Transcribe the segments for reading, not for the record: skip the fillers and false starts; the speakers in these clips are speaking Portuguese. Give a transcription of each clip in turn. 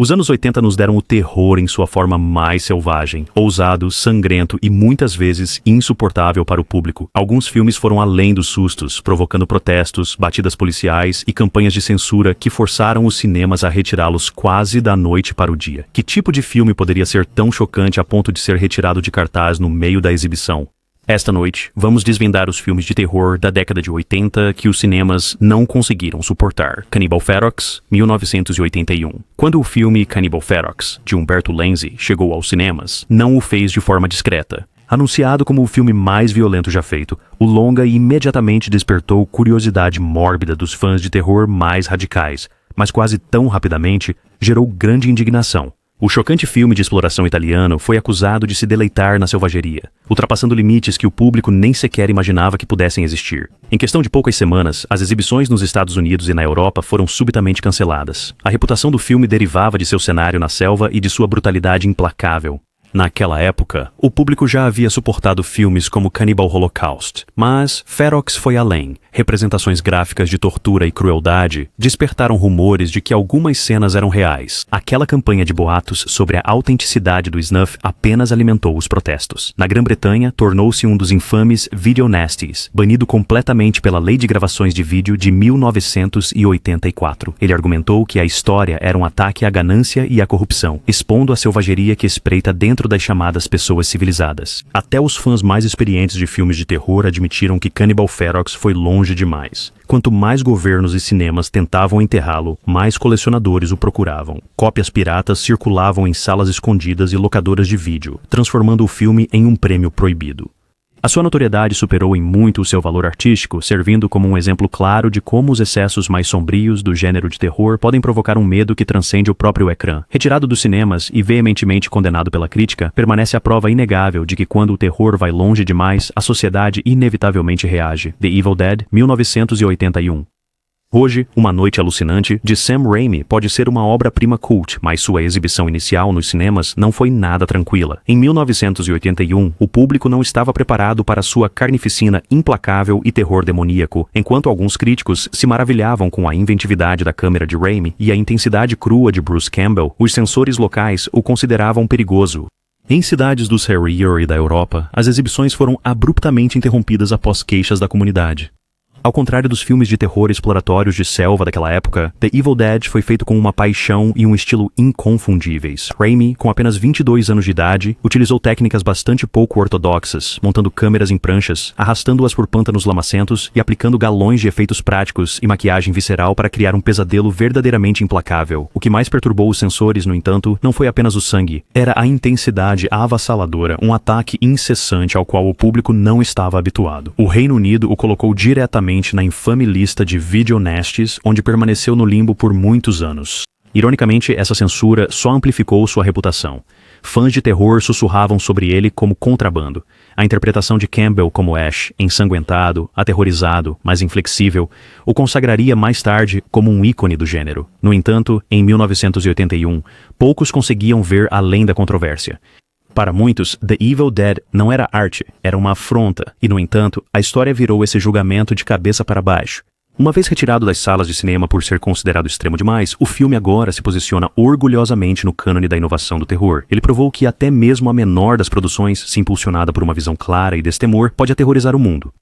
Os anos 80 nos deram o terror em sua forma mais selvagem, ousado, sangrento e muitas vezes insuportável para o público. Alguns filmes foram além dos sustos, provocando protestos, batidas policiais e campanhas de censura que forçaram os cinemas a retirá-los quase da noite para o dia. Que tipo de filme poderia ser tão chocante a ponto de ser retirado de cartaz no meio da exibição? Esta noite, vamos desvendar os filmes de terror da década de 80 que os cinemas não conseguiram suportar. Cannibal Ferox, 1981. Quando o filme Cannibal Ferox, de Umberto Lenzi, chegou aos cinemas, não o fez de forma discreta. Anunciado como o filme mais violento já feito, o longa imediatamente despertou curiosidade mórbida dos fãs de terror mais radicais, mas quase tão rapidamente gerou grande indignação. O chocante filme de exploração italiano foi acusado de se deleitar na selvageria, ultrapassando limites que o público nem sequer imaginava que pudessem existir. Em questão de poucas semanas, as exibições nos Estados Unidos e na Europa foram subitamente canceladas. A reputação do filme derivava de seu cenário na selva e de sua brutalidade implacável. Naquela época, o público já havia suportado filmes como Cannibal Holocaust, mas Ferox foi além. Representações gráficas de tortura e crueldade despertaram rumores de que algumas cenas eram reais. Aquela campanha de boatos sobre a autenticidade do snuff apenas alimentou os protestos. Na Grã-Bretanha, tornou-se um dos infames Video Nasties, banido completamente pela Lei de Gravações de Vídeo de 1984. Ele argumentou que a história era um ataque à ganância e à corrupção, expondo a selvageria que espreita dentro das chamadas pessoas civilizadas. Até os fãs mais experientes de filmes de terror admitiram que Cannibal Ferox foi longe demais. Quanto mais governos e cinemas tentavam enterrá-lo, mais colecionadores o procuravam. Cópias piratas circulavam em salas escondidas e locadoras de vídeo, transformando o filme em um prêmio proibido. A sua notoriedade superou em muito o seu valor artístico, servindo como um exemplo claro de como os excessos mais sombrios do gênero de terror podem provocar um medo que transcende o próprio ecrã. Retirado dos cinemas e veementemente condenado pela crítica, permanece a prova inegável de que quando o terror vai longe demais, a sociedade inevitavelmente reage. The Evil Dead, 1981. Hoje, Uma Noite Alucinante, de Sam Raimi, pode ser uma obra-prima cult, mas sua exibição inicial nos cinemas não foi nada tranquila. Em 1981, o público não estava preparado para sua carnificina implacável e terror demoníaco, enquanto alguns críticos se maravilhavam com a inventividade da câmera de Raimi e a intensidade crua de Bruce Campbell, os censores locais o consideravam perigoso. Em cidades do Surrey e da Europa, as exibições foram abruptamente interrompidas após queixas da comunidade. Ao contrário dos filmes de terror exploratórios de selva daquela época, The Evil Dead foi feito com uma paixão e um estilo inconfundíveis. Raimi, com apenas 22 anos de idade, utilizou técnicas bastante pouco ortodoxas, montando câmeras em pranchas, arrastando-as por pântanos lamacentos e aplicando galões de efeitos práticos e maquiagem visceral para criar um pesadelo verdadeiramente implacável. O que mais perturbou os sensores, no entanto, não foi apenas o sangue, era a intensidade avassaladora, um ataque incessante ao qual o público não estava habituado. O Reino Unido o colocou diretamente na infame lista de Video Nasties, onde permaneceu no limbo por muitos anos. Ironicamente, essa censura só amplificou sua reputação. Fãs de terror sussurravam sobre ele como contrabando. A interpretação de Campbell como Ash, ensanguentado, aterrorizado, mas inflexível, o consagraria mais tarde como um ícone do gênero. No entanto, em 1981, poucos conseguiam ver além da controvérsia. Para muitos, The Evil Dead não era arte, era uma afronta, e no entanto, a história virou esse julgamento de cabeça para baixo. Uma vez retirado das salas de cinema por ser considerado extremo demais, o filme agora se posiciona orgulhosamente no cânone da inovação do terror. Ele provou que até mesmo a menor das produções, se impulsionada por uma visão clara e destemor, pode aterrorizar o mundo.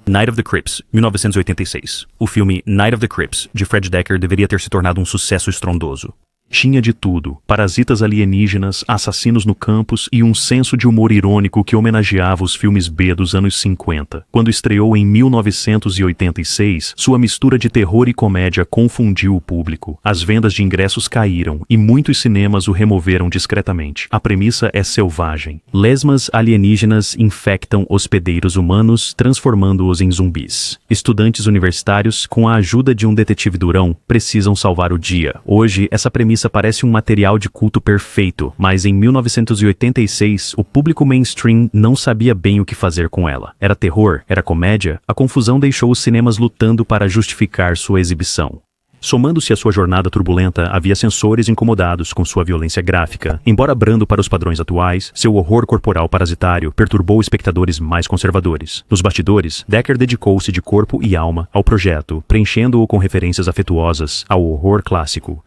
Night of the Creeps, 1986. O filme Night of the Creeps, de Fred Decker, deveria ter se tornado um sucesso estrondoso. Tinha de tudo: parasitas alienígenas, assassinos no campus e um senso de humor irônico que homenageava os filmes B dos anos 50. Quando estreou em 1986, sua mistura de terror e comédia confundiu o público. As vendas de ingressos caíram e muitos cinemas o removeram discretamente. A premissa é selvagem. Lesmas alienígenas infectam hospedeiros humanos, transformando-os em zumbis. Estudantes universitários, com a ajuda de um detetive durão, precisam salvar o dia. Hoje, essa premissa parece um material de culto perfeito, mas em 1986, o público mainstream não sabia bem o que fazer com ela. Era terror? Era comédia? A confusão deixou os cinemas lutando para justificar sua exibição. Somando-se à sua jornada turbulenta, havia censores incomodados com sua violência gráfica. Embora brando para os padrões atuais, seu horror corporal parasitário perturbou espectadores mais conservadores. Nos bastidores, Decker dedicou-se de corpo e alma ao projeto, preenchendo-o com referências afetuosas ao horror clássico.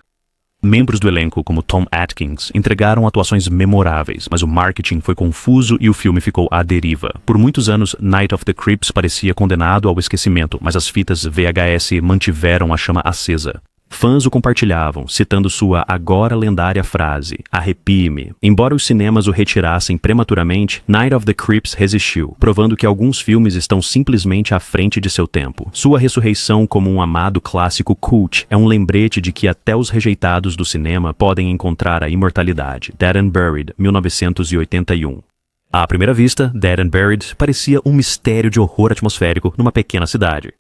Membros do elenco, como Tom Atkins, entregaram atuações memoráveis, mas o marketing foi confuso e o filme ficou à deriva. Por muitos anos, Night of the Creeps parecia condenado ao esquecimento, mas as fitas VHS mantiveram a chama acesa. Fãs o compartilhavam, citando sua agora lendária frase, "Arrepie-me". Embora os cinemas o retirassem prematuramente, Night of the Creeps resistiu, provando que alguns filmes estão simplesmente à frente de seu tempo. Sua ressurreição como um amado clássico cult é um lembrete de que até os rejeitados do cinema podem encontrar a imortalidade. Dead and Buried, 1981. À primeira vista, Dead and Buried parecia um mistério de horror atmosférico numa pequena cidade.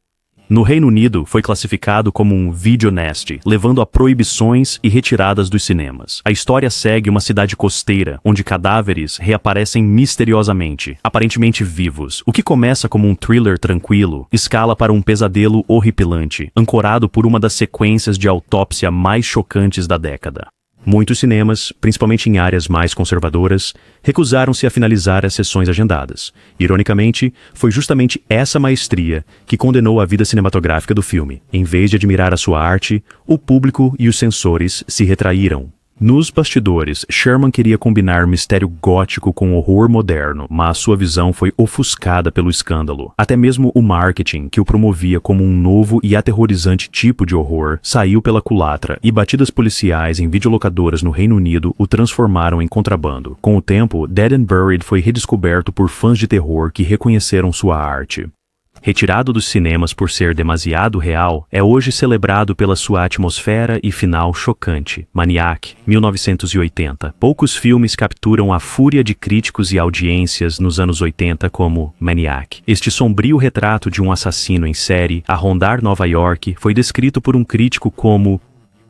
No Reino Unido, foi classificado como um video nasty, levando a proibições e retiradas dos cinemas. A história segue uma cidade costeira, onde cadáveres reaparecem misteriosamente, aparentemente vivos. O que começa como um thriller tranquilo, escala para um pesadelo horripilante, ancorado por uma das sequências de autópsia mais chocantes da década. Muitos cinemas, principalmente em áreas mais conservadoras, recusaram-se a finalizar as sessões agendadas. Ironicamente, foi justamente essa maestria que condenou a vida cinematográfica do filme. Em vez de admirar a sua arte, o público e os censores se retraíram. Nos bastidores, Sherman queria combinar mistério gótico com horror moderno, mas sua visão foi ofuscada pelo escândalo. Até mesmo o marketing, que o promovia como um novo e aterrorizante tipo de horror, saiu pela culatra, e batidas policiais em videolocadoras no Reino Unido o transformaram em contrabando. Com o tempo, Dead and Buried foi redescoberto por fãs de terror que reconheceram sua arte. Retirado dos cinemas por ser demasiado real, é hoje celebrado pela sua atmosfera e final chocante. Maniac, 1980. Poucos filmes capturam a fúria de críticos e audiências nos anos 80 como Maniac. Este sombrio retrato de um assassino em série a rondar Nova York foi descrito por um crítico como...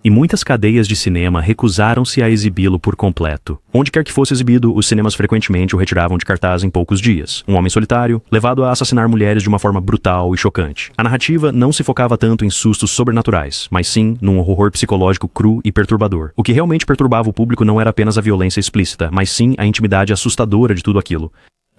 E muitas cadeias de cinema recusaram-se a exibi-lo por completo. Onde quer que fosse exibido, os cinemas frequentemente o retiravam de cartaz em poucos dias. Um homem solitário, levado a assassinar mulheres de uma forma brutal e chocante. A narrativa não se focava tanto em sustos sobrenaturais, mas sim num horror psicológico cru e perturbador. O que realmente perturbava o público não era apenas a violência explícita, mas sim a intimidade assustadora de tudo aquilo.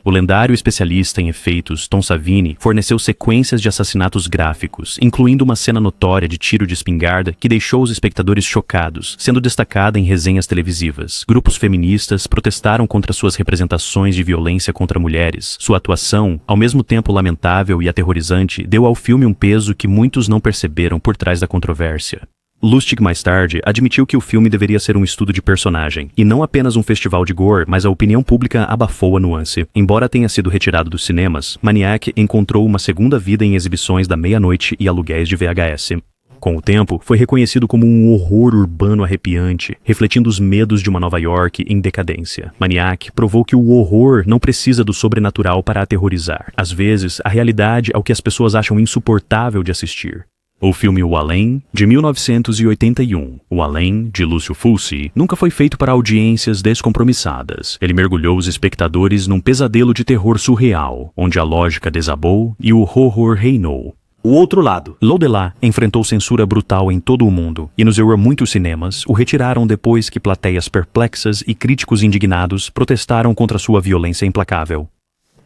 O lendário especialista em efeitos Tom Savini forneceu sequências de assassinatos gráficos, incluindo uma cena notória de tiro de espingarda que deixou os espectadores chocados, sendo destacada em resenhas televisivas. Grupos feministas protestaram contra suas representações de violência contra mulheres. Sua atuação, ao mesmo tempo lamentável e aterrorizante, deu ao filme um peso que muitos não perceberam por trás da controvérsia. Lustig, mais tarde, admitiu que o filme deveria ser um estudo de personagem, e não apenas um festival de gore, mas a opinião pública abafou a nuance. Embora tenha sido retirado dos cinemas, Maniac encontrou uma segunda vida em exibições da meia-noite e aluguéis de VHS. Com o tempo, foi reconhecido como um horror urbano arrepiante, refletindo os medos de uma Nova York em decadência. Maniac provou que o horror não precisa do sobrenatural para aterrorizar. Às vezes, a realidade é o que as pessoas acham insuportável de assistir. O filme O Além, de 1981, O Além, de Lúcio Fulci, nunca foi feito para audiências descompromissadas. Ele mergulhou os espectadores num pesadelo de terror surreal, onde a lógica desabou e o horror reinou. O outro lado. L'Au-delà enfrentou censura brutal em todo o mundo, e nos muitos cinemas o retiraram depois que plateias perplexas e críticos indignados protestaram contra sua violência implacável.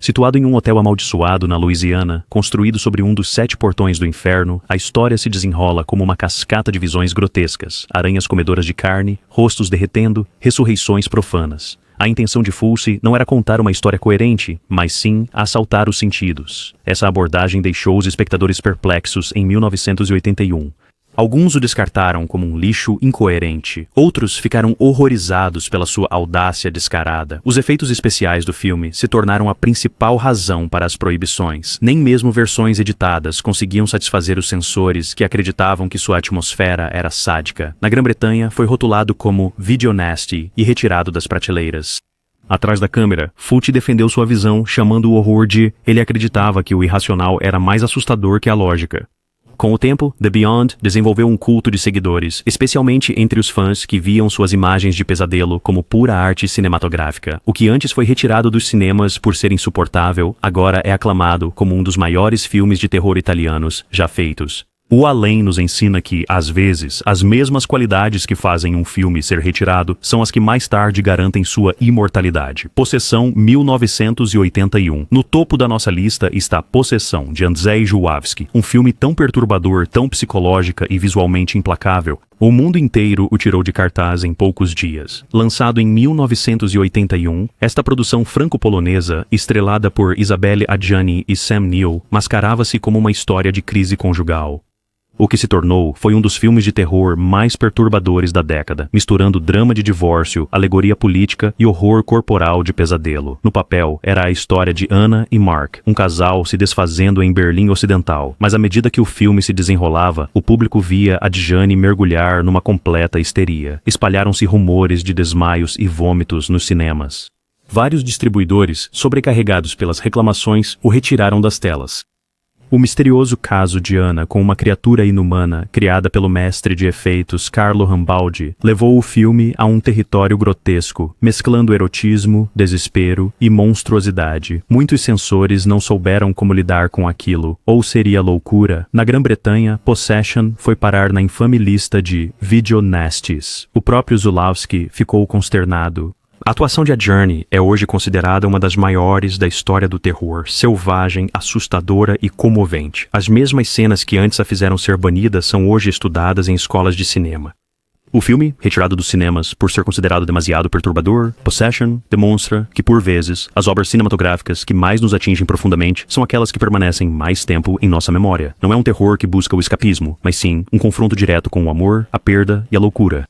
Situado em um hotel amaldiçoado na Louisiana, construído sobre um dos 7 portões do inferno, a história se desenrola como uma cascata de visões grotescas, aranhas comedoras de carne, rostos derretendo, ressurreições profanas. A intenção de Fulci não era contar uma história coerente, mas sim assaltar os sentidos. Essa abordagem deixou os espectadores perplexos em 1981. Alguns o descartaram como um lixo incoerente, outros ficaram horrorizados pela sua audácia descarada. Os efeitos especiais do filme se tornaram a principal razão para as proibições. Nem mesmo versões editadas conseguiam satisfazer os censores que acreditavam que sua atmosfera era sádica. Na Grã-Bretanha, foi rotulado como video nasty e retirado das prateleiras. Atrás da câmera, Fulci defendeu sua visão, chamando o horror de... Ele acreditava que o irracional era mais assustador que a lógica. Com o tempo, The Beyond desenvolveu um culto de seguidores, especialmente entre os fãs que viam suas imagens de pesadelo como pura arte cinematográfica. O que antes foi retirado dos cinemas por ser insuportável, agora é aclamado como um dos maiores filmes de terror italianos já feitos. O Além nos ensina que, às vezes, as mesmas qualidades que fazem um filme ser retirado são as que mais tarde garantem sua imortalidade. Possessão, 1981. No topo da nossa lista está Possessão, de Andrzej Żuławski, um filme tão perturbador, tão psicológica e visualmente implacável, O mundo inteiro o tirou de cartaz em poucos dias. Lançado em 1981, esta produção franco-polonesa, estrelada por Isabelle Adjani e Sam Neill, mascarava-se como uma história de crise conjugal. O que se tornou foi um dos filmes de terror mais perturbadores da década, misturando drama de divórcio, alegoria política e horror corporal de pesadelo. No papel, era a história de Anna e Mark, um casal se desfazendo em Berlim Ocidental. Mas à medida que o filme se desenrolava, o público via Adjani mergulhar numa completa histeria. Espalharam-se rumores de desmaios e vômitos nos cinemas. Vários distribuidores, sobrecarregados pelas reclamações, o retiraram das telas. O misterioso caso de Anna com uma criatura inumana, criada pelo mestre de efeitos Carlo Rambaldi, levou o filme a um território grotesco, mesclando erotismo, desespero e monstruosidade. Muitos censores não souberam como lidar com aquilo, ou seria loucura. Na Grã-Bretanha, Possession foi parar na infame lista de Video Nasties. O próprio Zulawski ficou consternado. A atuação de Adjani é hoje considerada uma das maiores da história do terror, selvagem, assustadora e comovente. As mesmas cenas que antes a fizeram ser banida são hoje estudadas em escolas de cinema. O filme, retirado dos cinemas por ser considerado demasiado perturbador, Possession, demonstra que, por vezes, as obras cinematográficas que mais nos atingem profundamente são aquelas que permanecem mais tempo em nossa memória. Não é um terror que busca o escapismo, mas sim um confronto direto com o amor, a perda e a loucura.